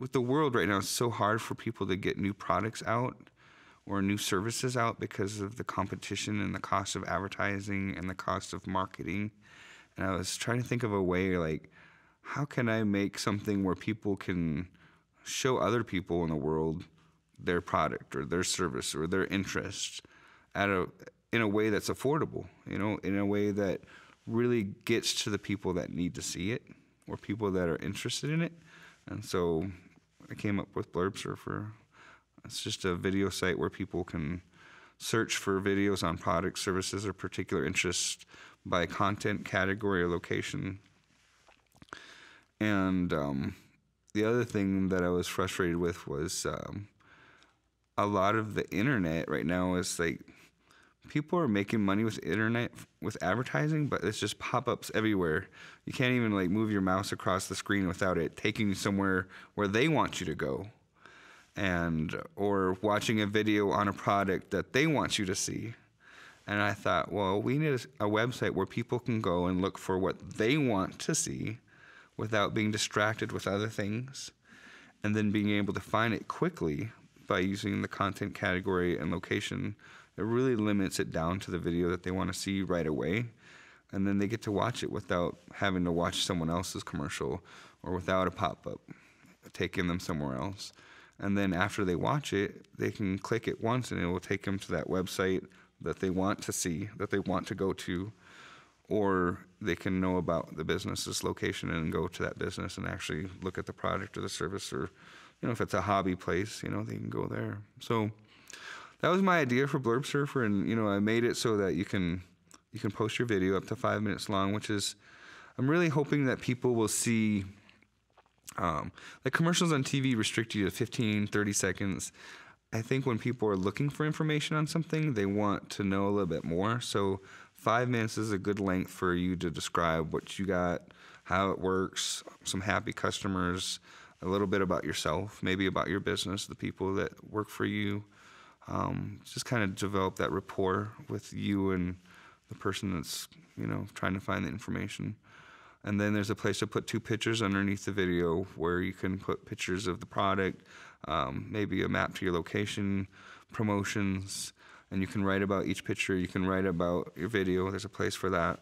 with the world right now, it's so hard for people to get new products out or new services out because of the competition and the cost of advertising and the cost of marketing. And I was trying to think of a way, like, how can I make something where people can show other people in the world their product or their service or their interest in a way that's affordable, in a way that really gets to the people that need to see it or people that are interested in it. And so I came up with Blurb Surfer. It's just a video site where people can search for videos on products, services, or particular interests by content, category, or location. And the other thing that I was frustrated with was a lot of the internet right now is like people are making money with internet with advertising, but it's just pop-ups everywhere. You can't even like move your mouse across the screen without it taking you somewhere where they want you to go, and or watching a video on a product that they want you to see. And I thought, well, we need a website where people can go and look for what they want to see without being distracted with other things, and then being able to find it quickly by using the content category and location. It really limits it down to the video that they want to see right away, and then they get to watch it without having to watch someone else's commercial or without a pop-up taking them somewhere else. And then after they watch it, they can click it once and it will take them to that website that they want to see, that they want to go to, or they can know about the business's location and go to that business and actually look at the product or the service, or if it's a hobby place, they can go there. So that was my idea for Blurb Surfer, and I made it so that you can post your video up to 5 minutes long, which is, I'm really hoping that people will see, like commercials on TV restrict you to 15, 30 seconds. I think when people are looking for information on something, they want to know a little bit more. So 5 minutes is a good length for you to describe what you got, how it works, some happy customers, a little bit about yourself, maybe about your business, the people that work for you. Just kind of develop that rapport with you and the person that's, trying to find the information. And then there's a place to put 2 pictures underneath the video where you can put pictures of the product, maybe a map to your location, promotions, and you can write about each picture. You can write about your video. There's a place for that.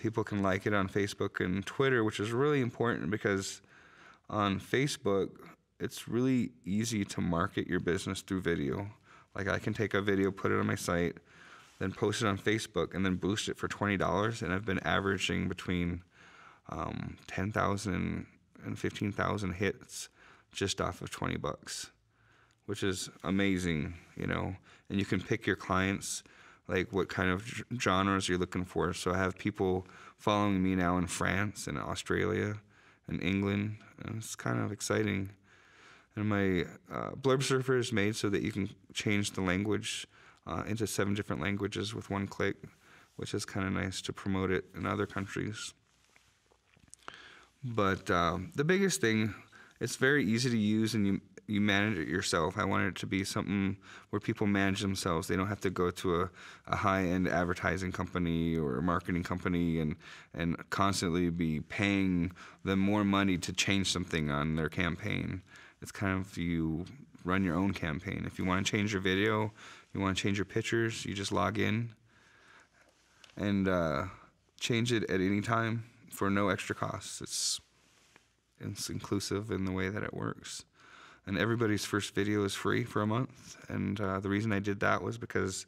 People can like it on Facebook and Twitter, which is really important because on Facebook, it's really easy to market your business through video. Like I can take a video, put it on my site, then post it on Facebook, and then boost it for $20. And I've been averaging between 10,000 and 15,000 hits just off of $20, which is amazing, And you can pick your clients, like what kind of genres you're looking for. So I have people following me now in France and Australia and England, and it's kind of exciting. And my Blurb Surfer is made so that you can change the language into 7 different languages with one click, which is kind of nice to promote it in other countries. But the biggest thing, it's very easy to use, and you manage it yourself. I wanted it to be something where people manage themselves. They don't have to go to a high-end advertising company or a marketing company and constantly be paying them more money to change something on their campaign. It's kind of, you run your own campaign. If you want to change your video, you want to change your pictures, you just log in and change it at any time for no extra costs. It's inclusive in the way that it works. And everybody's first video is free for a month. And the reason I did that was because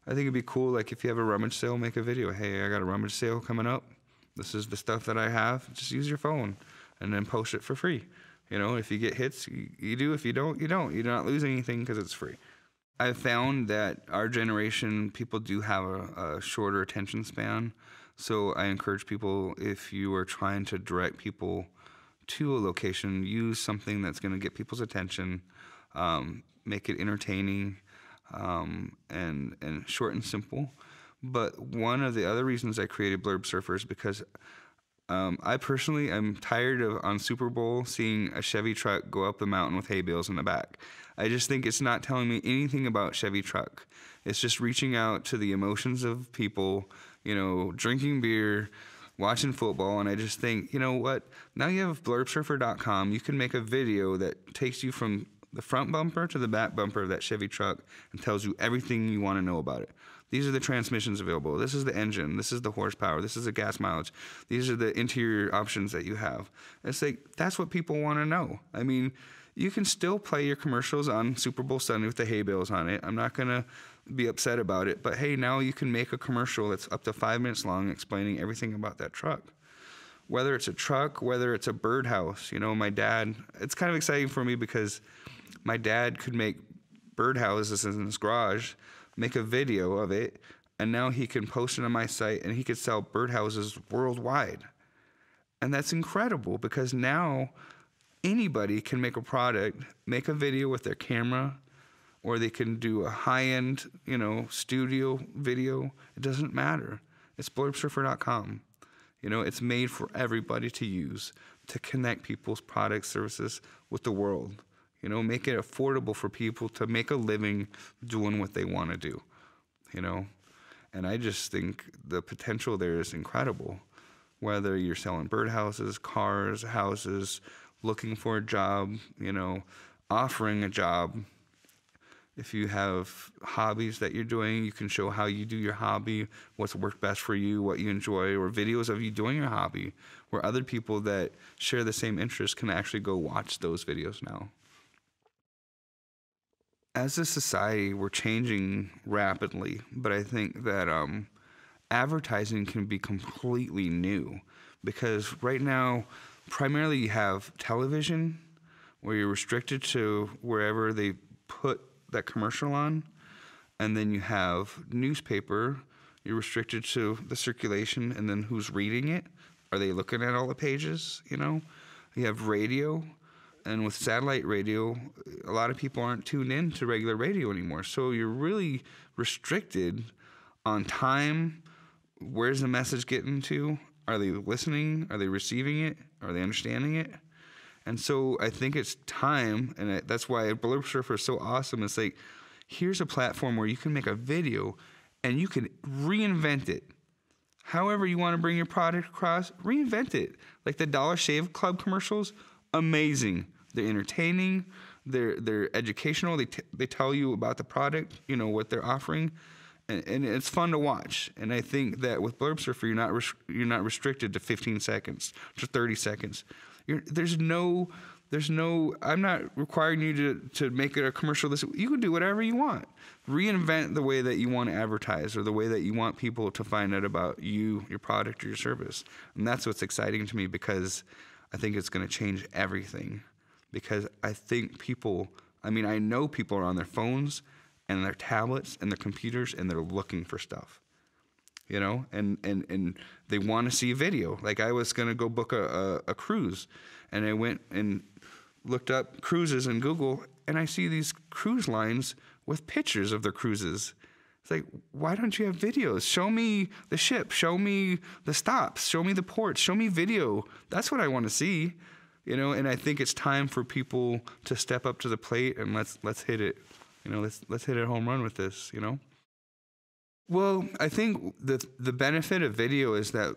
I think it'd be cool, like if you have a rummage sale, make a video. Hey, I got a rummage sale coming up. This is the stuff that I have. Just use your phone and then post it for free. If you get hits, you do. If you don't, you don't. You're not losing anything because it's free. I've found that our generation, people do have a shorter attention span. So I encourage people, if you are trying to direct people to a location, use something that's going to get people's attention, make it entertaining, and short and simple. But one of the other reasons I created Blurb Surfer is because I personally am tired of, on Super Bowl, seeing a Chevy truck go up the mountain with hay bales in the back. I just think it's not telling me anything about Chevy truck. It's just reaching out to the emotions of people, drinking beer, watching football, and I just think, you know what? Now you have blurbsurfer.com. You can make a video that takes you from the front bumper to the back bumper of that Chevy truck and tells you everything you want to know about it. These are the transmissions available. This is the engine. This is the horsepower. This is the gas mileage. These are the interior options that you have. It's like, that's what people want to know. I mean, you can still play your commercials on Super Bowl Sunday with the hay bales on it. I'm not going to be upset about it. But hey, now you can make a commercial that's up to 5 minutes long explaining everything about that truck. Whether it's a truck, whether it's a birdhouse. You know, my dad, it's kind of exciting for me because my dad could make birdhouses in his garage, make a video of it, and now he can post it on my site and he could sell birdhouses worldwide. And that's incredible because now anybody can make a product, make a video with their camera, or they can do a high-end, you know, studio video. It doesn't matter. It's blurbsurfer.com. You know, it's made for everybody to use, to connect people's products, services with the world. You know, make it affordable for people to make a living doing what they want to do, you know. And I just think the potential there is incredible. Whether you're selling birdhouses, cars, houses, looking for a job, you know, offering a job. If you have hobbies that you're doing, you can show how you do your hobby, what's worked best for you, what you enjoy, or videos of you doing your hobby, where other people that share the same interests can actually go watch those videos now. As a society, we're changing rapidly, but I think that advertising can be completely new because right now, primarily you have television where you're restricted to wherever they put that commercial on, and then you have newspaper, you're restricted to the circulation and then who's reading it. Are they looking at all the pages, you know? You have radio. And with satellite radio, a lot of people aren't tuned in to regular radio anymore. So you're really restricted on time. Where's the message getting to? Are they listening? Are they receiving it? Are they understanding it? And so I think it's time, and that's why Blurb Surfer is so awesome. It's like, here's a platform where you can make a video and you can reinvent it. However you want to bring your product across, reinvent it. Like the Dollar Shave Club commercials, amazing. They're entertaining, they're educational, they tell you about the product, you know, what they're offering, and it's fun to watch. And I think that with Blurb Surfer, you're not restricted to 15 seconds, to 30 seconds. There's no, I'm not requiring you to make it a commercial. You can do whatever you want. Reinvent the way that you want to advertise or the way that you want people to find out about you, your product, or your service. And that's what's exciting to me because I think it's going to change everything. Because I think I know people are on their phones and their tablets and their computers and they're looking for stuff, you know, and they want to see video. Like I was going to go book a cruise and I went and looked up cruises in Google and I see these cruise lines with pictures of their cruises. It's like, why don't you have videos? Show me the ship, show me the stops, show me the ports, show me video. That's what I want to see. You know, and I think it's time for people to step up to the plate and let's hit it. You know, let's hit a home run with this, you know? Well, I think the benefit of video is that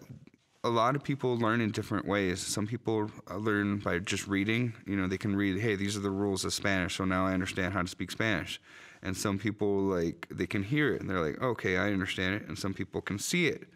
a lot of people learn in different ways. Some people learn by just reading. You know, they can read, hey, these are the rules of Spanish, so now I understand how to speak Spanish. And some people, like, they can hear it and they're like, okay, I understand it. And some people can see it.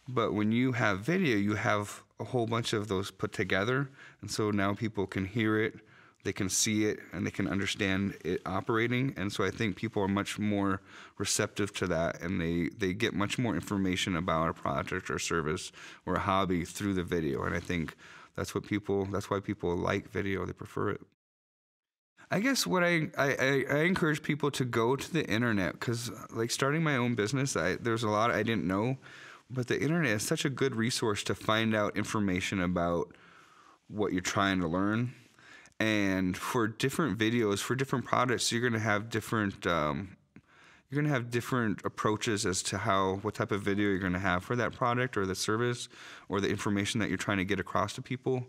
But when you have video, you have a whole bunch of those put together. And so now people can hear it, they can see it, and they can understand it operating. And so I think people are much more receptive to that, and they get much more information about a project or service or a hobby through the video. And I think that's why people like video, they prefer it. I guess what I encourage people to go to the internet, because like starting my own business, there's a lot I didn't know. But the internet is such a good resource to find out information about what you're trying to learn. And for different videos, for different products, you're going to have different approaches as to what type of video you're going to have for that product or the service or the information that you're trying to get across to people.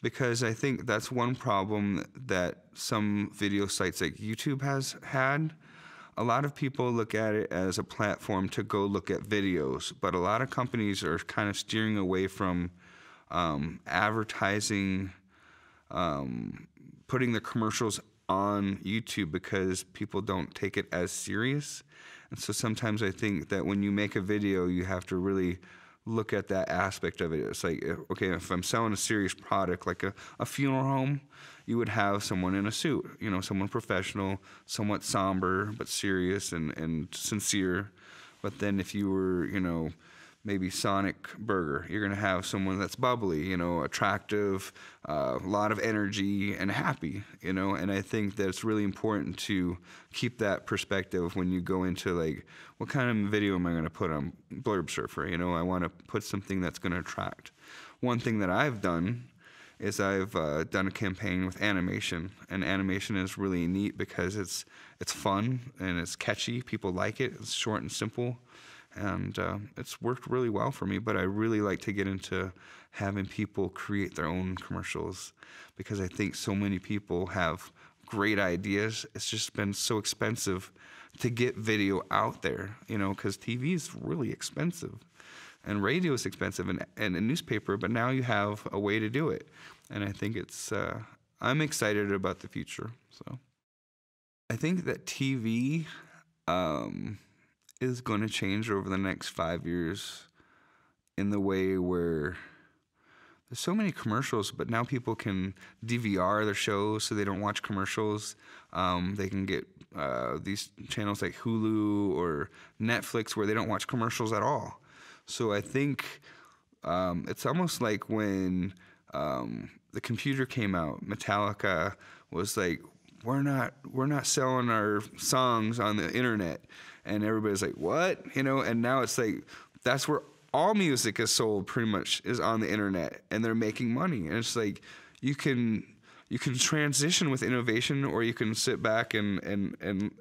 Because I think that's one problem that some video sites like YouTube has had. a lot of people look at it as a platform to go look at videos, but a lot of companies are kind of steering away from advertising, putting the commercials on YouTube because people don't take it as serious. And so sometimes I think that when you make a video, you have to really look at that aspect of it. It's like, okay, if I'm selling a serious product like a funeral home, you would have someone in a suit, you know, someone professional, somewhat somber but serious and sincere. But then if you were, you know, maybe Sonic Burger, you're going to have someone that's bubbly, you know, attractive, a lot of energy and happy, you know. And I think that it's really important to keep that perspective when you go into like, what kind of video am I going to put on Blurb Surfer? You know, I want to put something that's going to attract. One thing that I've done is I've done a campaign with animation, and animation is really neat because it's fun and it's catchy. People like it. It's short and simple. And it's worked really well for me, but I really like to get into having people create their own commercials because I think so many people have great ideas. It's just been so expensive to get video out there, you know, because TV is really expensive and radio is expensive and a newspaper, but now you have a way to do it. And I think I'm excited about the future. So I think that TV is going to change over the next 5 years in the way where there's so many commercials, but now people can DVR their shows so they don't watch commercials. They can get these channels like Hulu or Netflix where they don't watch commercials at all. So I think it's almost like when the computer came out, Metallica was like, we're not selling our songs on the internet. And everybody's like, what? You know, and now it's like, that's where all music is sold pretty much, is on the internet, and they're making money. And it's like, you can transition with innovation, or you can sit back and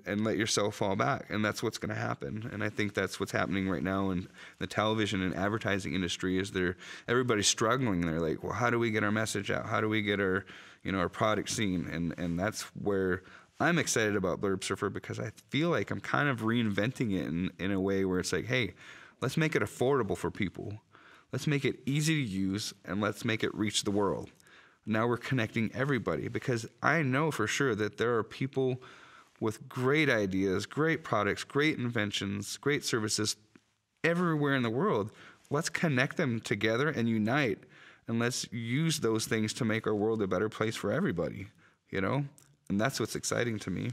let yourself fall back. And that's what's going to happen. And I think that's what's happening right now in the television and advertising industry is everybody's struggling. They're like, well, how do we get our message out? How do we get our product seen? And that's where I'm excited about Blurb Surfer, because I feel like I'm kind of reinventing it in a way where it's like, hey, let's make it affordable for people. Let's make it easy to use, and let's make it reach the world. Now we're connecting everybody, because I know for sure that there are people with great ideas, great products, great inventions, great services everywhere in the world. Let's connect them together and unite, and let's use those things to make our world a better place for everybody, you know? And that's what's exciting to me.